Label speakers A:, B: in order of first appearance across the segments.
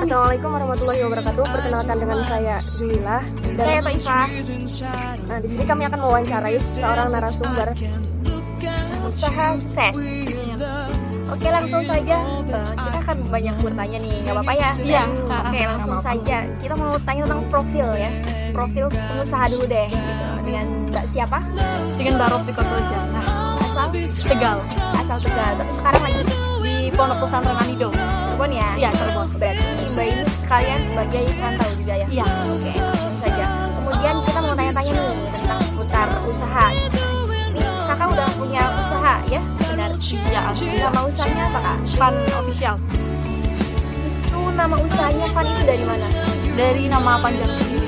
A: Assalamualaikum warahmatullahi wabarakatuh. Perkenalkan dengan saya Juila.
B: Saya Taifah.
A: Nah, di sini kami akan mewawancarai seorang narasumber
B: Usaha sukses. Oke, langsung saja. Kita akan banyak bertanya nih, nggak apa-apa ya?
C: Iya.
B: Oke, langsung saja. Kita mau tanya tentang profil ya. Profil pengusaha dulu deh. Gitu. Dengan Mbak siapa?
C: Dengan Mbak Rofi Kotroja. Nah,
B: Asal
C: Tegal
B: Tegal. Tapi sekarang lagi
C: di Pondok Pesantren Anido.
B: Cirebon ya?
C: Iya, Cirebon.
B: Berarti Mbak ini sekalian sebagai perantau juga ya?
C: Iya.
B: Oke, langsung saja. Kemudian kita mau tanya-tanya nih tentang seputar usaha. Ini kakak udah punya usaha ya? Benar?
C: Ya,
B: Nama usahanya apa kak?
C: Fun Official.
B: Itu nama usahanya Fan itu dari mana?
C: Dari nama panjang sendiri.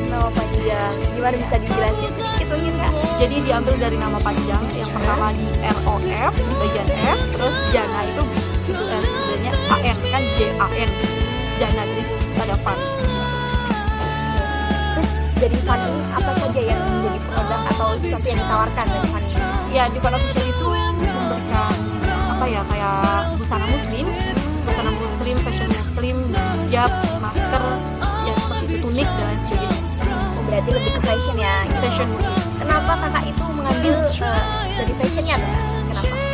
B: Nama panjang. Gimana bisa dijelasin sedikit mungkin kak?
C: Jadi diambil dari nama panjang. Yang pertama di ROF di bagian F, terus Jana itu sebenarnya AN kan JAN. Jana, jadi ada Fun.
B: Terus dari Fan ini apa saja yang menjadi produk atau sesuatu yang ditawarkan dari Fan ini?
C: Ya, di Fun Official itu memberikan apa ya, kayak busana muslim, fashion muslim, hijab, masker, ya seperti itu, tunik dan lain sebagainya.
B: Oh, berarti lebih ke fashion ya?
C: Fashion muslim.
B: Kenapa kakak itu mengambil dari fashionnya tuh kak? Kenapa?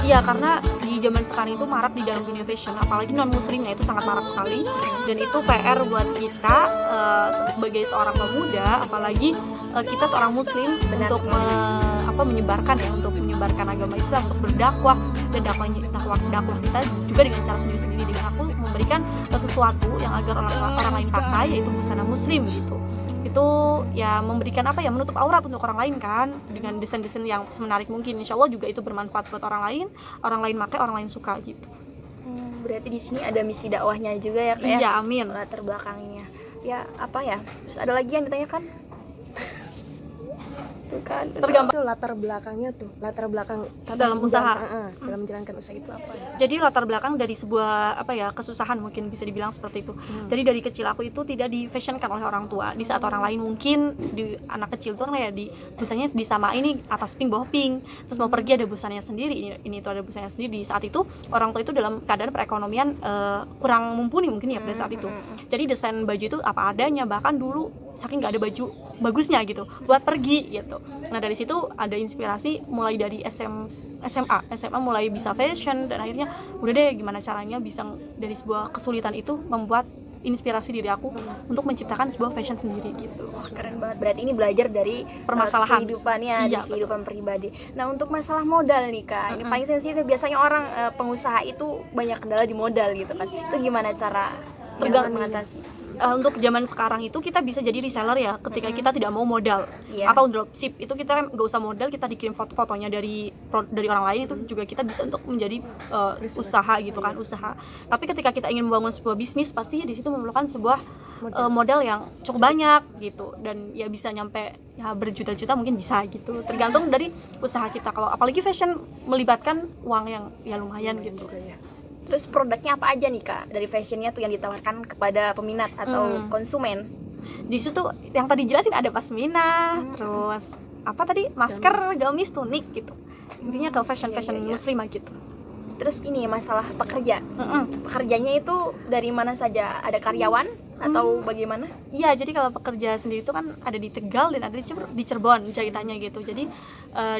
C: Iya, karena di zaman sekarang itu marak di dalam dunia fashion, apalagi non muslimnya itu sangat marak sekali, dan itu PR buat kita sebagai seorang pemuda, apalagi kita seorang muslim.
B: Benar.
C: Untuk menyebarkan agama Islam, untuk berdakwah, dan dakwah kita juga dengan cara sendiri-sendiri, dengan aku memberikan sesuatu yang agar orang lain pakai, yaitu busana muslim gitu. Itu ya memberikan menutup aurat untuk orang lain kan, dengan desain-desain yang semenarik mungkin. Insya Allah juga itu bermanfaat buat orang lain pakai, orang lain suka gitu.
B: Berarti di sini ada misi dakwahnya juga ya kak?
C: Iya, amin.
B: Latar belakangnya ya apa ya? Terus ada lagi yang ditanyakan? Tuh kan
C: Tergambar
A: itu latar belakang
C: dalam usaha.
A: dalam menjalankan usaha itu apa ya?
C: Jadi latar belakang dari sebuah kesusahan, mungkin bisa dibilang seperti itu. Jadi dari kecil aku itu tidak difashionkan oleh orang tua. Di saat orang lain mungkin di anak kecil tuh kayak di busanya disamain, ini atas pink bawah pink, terus mau pergi ada busanya sendiri, ini tuh ada busanya sendiri. Di saat itu orang tua itu dalam keadaan perekonomian kurang mumpuni mungkin ya pada saat itu. Jadi desain baju itu apa adanya, bahkan dulu saking nggak ada baju bagusnya gitu buat pergi gitu. Nah, dari situ ada inspirasi mulai dari SMA mulai bisa fashion, dan akhirnya udah deh gimana caranya bisa dari sebuah kesulitan itu membuat inspirasi diri aku untuk menciptakan sebuah fashion sendiri gitu.
B: keren banget. Berarti ini belajar dari
C: Permasalahan
B: kehidupannya,
C: Iya,
B: dari kehidupan pribadi. Nah, untuk masalah modal nih kak, ini paling sensitif. Biasanya orang pengusaha itu banyak kendala di modal gitu kan. Itu gimana cara mengatasi?
C: Untuk zaman sekarang itu kita bisa jadi reseller ya, ketika kita tidak mau modal.
B: Iya.
C: Atau dropship itu kita nggak usah modal, kita dikirim foto-fotonya dari orang lain, itu juga kita bisa untuk menjadi usaha gitu kan, usaha. Tapi ketika kita ingin membangun sebuah bisnis, pasti di situ memerlukan sebuah modal yang cukup banyak gitu, dan ya bisa nyampe ya berjuta-juta mungkin bisa gitu, tergantung dari usaha kita. Kalau apalagi fashion melibatkan uang yang ya lumayan gitu.
B: Terus produknya apa aja nih kak dari fashionnya tuh yang ditawarkan kepada peminat atau konsumen?
C: Di situ yang tadi jelasin ada pasmina, terus apa tadi, masker, gamis, tunik gitu. Intinya ke fashion muslimah gitu.
B: Terus ini masalah pekerja. Pekerjanya itu dari mana saja? Ada karyawan atau bagaimana?
C: Iya, jadi kalau pekerja sendiri itu kan ada di Tegal dan ada di Cirebon ceritanya gitu. Jadi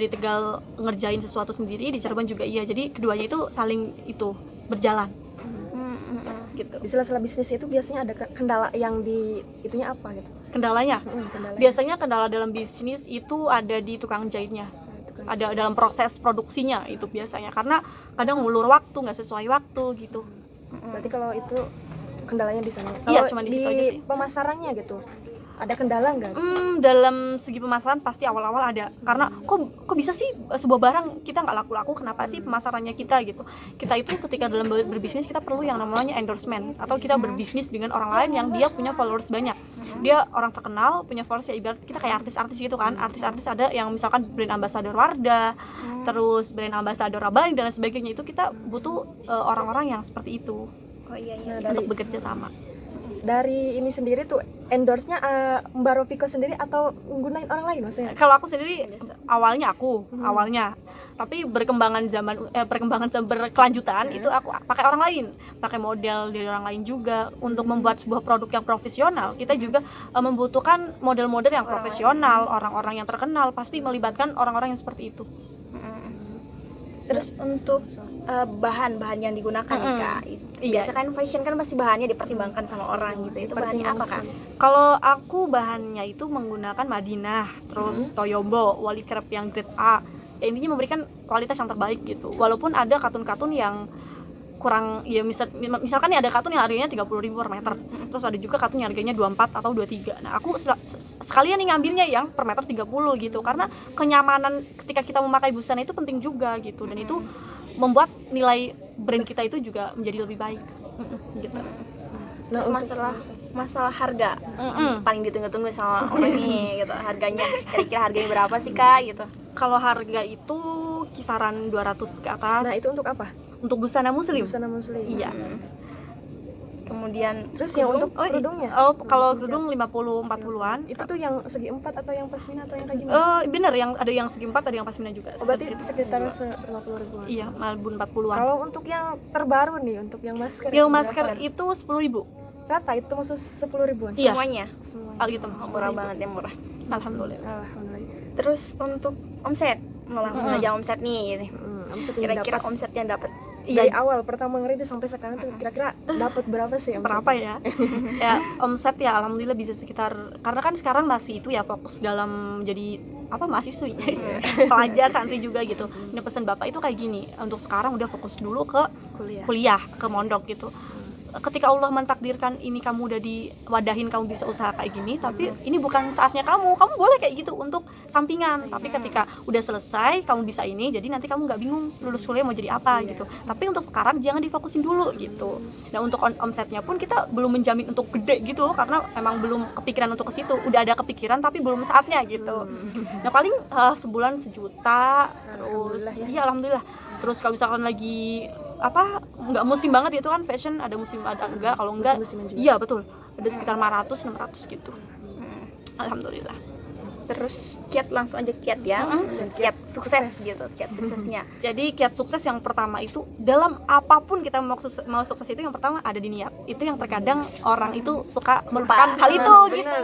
C: di Tegal ngerjain sesuatu sendiri, di Cirebon juga iya. Jadi keduanya itu saling itu berjalan. Gitu.
A: Di sela-sela bisnis itu biasanya ada kendala yang di itunya apa gitu?
C: Kendalanya? Biasanya kendala dalam bisnis itu ada di tukang jahitnya. Ada dalam proses produksinya itu biasanya, karena kadang ngulur waktu, nggak sesuai waktu gitu.
A: Berarti kalau itu kendalanya di sana.
C: Iya,
A: Kalau
C: cuma di situ aja sih.
A: Pemasarannya gitu, ada kendala nggak?
C: Dalam segi pemasaran pasti awal-awal ada, karena kok bisa sih sebuah barang kita nggak laku-laku, kenapa sih pemasarannya kita gitu. Kita itu ketika dalam berbisnis kita perlu yang namanya endorsement, atau kita berbisnis dengan orang lain yang dia punya followers banyak, dia orang terkenal, punya followers, ya ibarat kita kayak artis-artis gitu kan. Artis-artis ada yang misalkan brand ambassador Wardah, terus brand ambassador Rabani dan lain sebagainya. Itu kita butuh orang-orang yang seperti itu
B: Oh iya.
C: untuk bekerja sama.
A: dari ini sendiri tuh endorse-nya Mbak Roviko sendiri atau nggunain orang lain maksudnya?
C: Kalau aku sendiri awalnya tapi perkembangan berkelanjutan itu aku pakai orang lain, pakai model dari orang lain juga. Untuk membuat sebuah produk yang profesional kita juga membutuhkan model-model yang profesional, orang-orang yang terkenal, pasti melibatkan orang-orang yang seperti itu.
B: Terus untuk bahan-bahan yang digunakan nih Kak,
C: Iya.
B: biasa kan fashion kan pasti bahannya dipertimbangkan sama orang gitu. Itu bahannya apa Kak?
C: Kalau aku bahannya itu menggunakan Madinah, terus Toyobo, Wali Kerap yang grade A. Ya, intinya memberikan kualitas yang terbaik gitu. Walaupun ada katun-katun yang kurang, ya misalkan nih ada katun yang harganya 30.000 per meter. Terus ada juga katun yang harganya 24 atau 23. Nah, aku sekalian nih ngambilnya yang per meter 30 gitu. Karena kenyamanan ketika kita memakai busana itu penting juga gitu. Dan itu membuat nilai brand kita itu juga menjadi lebih baik. Gitu.
B: Terus masalah harga paling ditunggu-tunggu sama orang ini gitu. Harganya kira-kira harganya berapa sih Kak gitu?
C: Kalau harga itu kisaran 200 ke atas.
A: Nah, itu untuk apa?
C: Untuk busana muslim.
A: Busana muslim.
C: Iya.
B: Kemudian
A: Terus yang untuk kerudungnya?
C: Kalau kerudung 50-40-an.
A: Itu tuh yang segi 4 atau yang pasmina atau yang kayak gimana?
C: Bener, yang ada yang segi 4, ada yang pasmina juga.
A: Berarti sekitar 50.000-an.
C: Iya, malbun 40-an.
A: Kalau untuk yang terbaru nih, untuk yang masker.
C: Yang masker itu 10.000.
A: Rata itu maksud 10.000-an.
C: Iya.
B: semuanya
C: Gitu,
B: murah banget ya, murah.
C: Alhamdulillah.
A: Alhamdulillah.
B: Terus untuk omset, langsung aja omset nih.
A: Omset yang
B: Kira-kira
A: dapat
B: omset yang dapat
A: dari awal pertama ngerintis sampai sekarang tuh kira-kira dapat berapa sih omset?
C: Berapa ya? Ya, omset ya alhamdulillah bisa sekitar, karena kan sekarang masih itu ya fokus dalam jadi mahasiswi. Pelajar santri juga gitu. Ini pesan Bapak itu kayak gini, untuk sekarang udah fokus dulu ke kuliah, ke mondok gitu. Ketika Allah mentakdirkan ini kamu udah diwadahin, kamu bisa usaha kayak gini, tapi ini bukan saatnya kamu boleh kayak gitu untuk sampingan. Tapi ketika udah selesai kamu bisa ini, jadi nanti kamu nggak bingung lulus kuliah mau jadi apa gitu. Tapi untuk sekarang jangan difokusin dulu gitu. Nah, untuk omsetnya pun kita belum menjamin untuk gede gitu, karena emang belum kepikiran untuk ke situ. Udah ada kepikiran tapi belum saatnya gitu. Nah, paling sebulan 1 juta. Terus alhamdulillah. Terus kalau misalkan lagi nggak musim banget gitu kan, fashion ada musim ada enggak, kalau enggak iya betul, ada sekitar 500-600 gitu. Alhamdulillah.
B: Terus kiat, langsung aja kiat ya. Kiat sukses gitu, kiat suksesnya.
C: Jadi kiat sukses yang pertama itu, dalam apapun kita mau sukses itu yang pertama ada di niat. Itu yang terkadang orang itu suka melupakan hal itu gitu.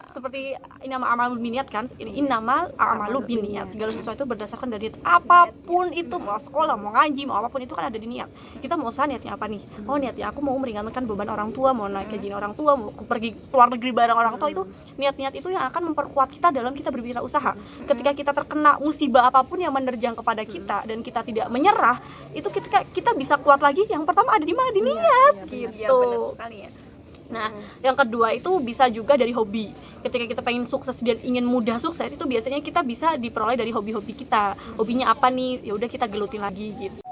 C: Seperti innamal a'malu binniyat kan, innamal a'malu binniyat. Segala sesuatu berdasarkan dari niat. Apapun itu, mau sekolah, mau ngaji, mau apapun itu kan ada di niat. Kita mau usaha niatnya apa nih? Oh, niatnya aku mau meringankan beban orang tua, mau naik haji orang tua, mau pergi keluar negeri bareng orang tua. Itu niat-niat itu yang akan memperkuat kita dalam kita berwirausaha. Ketika kita terkena musibah apapun yang menerjang kepada kita dan kita tidak menyerah, itu kita bisa kuat lagi. Yang pertama ada di mana? Di niat gitu. Nah, yang kedua itu bisa juga dari hobi. Ketika kita pengen sukses dan ingin mudah sukses, itu biasanya kita bisa diperoleh dari hobi-hobi kita. Hobinya apa nih? Ya udah kita gelutin lagi gitu.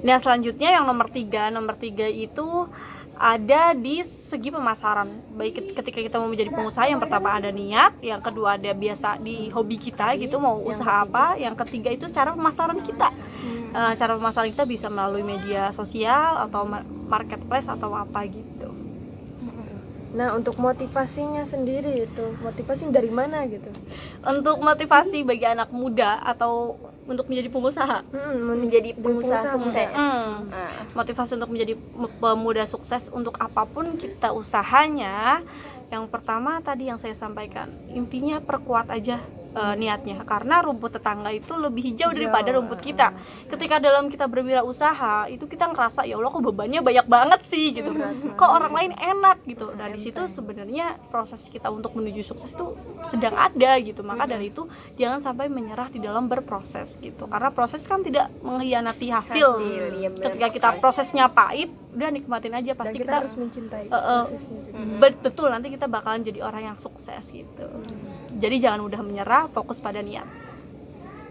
C: Nah, selanjutnya yang nomor tiga itu ada di segi pemasaran. Baik ketika kita mau menjadi pengusaha, yang pertama ada niat, yang kedua ada biasa di hobi kita gitu, mau usaha apa, yang ketiga itu cara pemasaran kita. Cara pemasaran kita bisa melalui media sosial atau marketplace atau apa gitu.
A: Nah, untuk motivasinya sendiri itu, motivasi dari mana gitu?
C: Untuk motivasi bagi anak muda atau untuk menjadi pengusaha,
B: menjadi pengusaha sukses.
C: Motivasi untuk menjadi pemuda sukses untuk apapun kita usahanya, yang pertama tadi yang saya sampaikan, intinya perkuat aja niatnya, karena rumput tetangga itu lebih hijau daripada rumput kita. Ketika dalam kita berwirausaha itu kita ngerasa ya Allah kok bebannya banyak banget sih gitu, kok orang lain enak gitu. Dan di situ sebenarnya proses kita untuk menuju sukses itu sedang ada gitu. Maka dari itu jangan sampai menyerah di dalam berproses gitu, karena proses kan tidak mengkhianati hasil. Ketika kita prosesnya pahit, udah nikmatin aja, pasti
A: dan kita harus mencintai prosesnya juga.
C: Betul, nanti kita bakalan jadi orang yang sukses gitu. Jadi jangan mudah menyerah, fokus pada niat.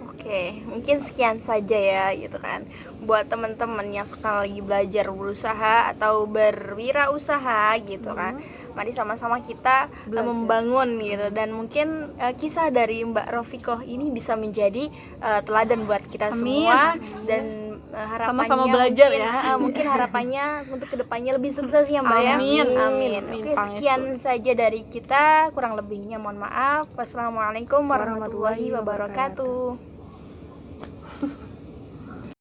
B: Oke, mungkin sekian saja ya gitu kan. Buat teman-teman yang sekarang lagi belajar berusaha atau berwirausaha gitu kan, mari sama-sama kita membangun gitu. Dan mungkin kisah dari Mbak Roviko ini bisa menjadi teladan buat kita semua. Dan harapannya
C: Sama-sama belajar
B: mungkin,
C: ya.
B: Mungkin harapannya untuk kedepannya lebih sukses ya Mbak ya.
C: Amin.
B: Amin.
C: Amin.
B: Oke, sekian saja dari kita, kurang lebihnya mohon maaf. Wassalamualaikum warahmatullahi wabarakatuh.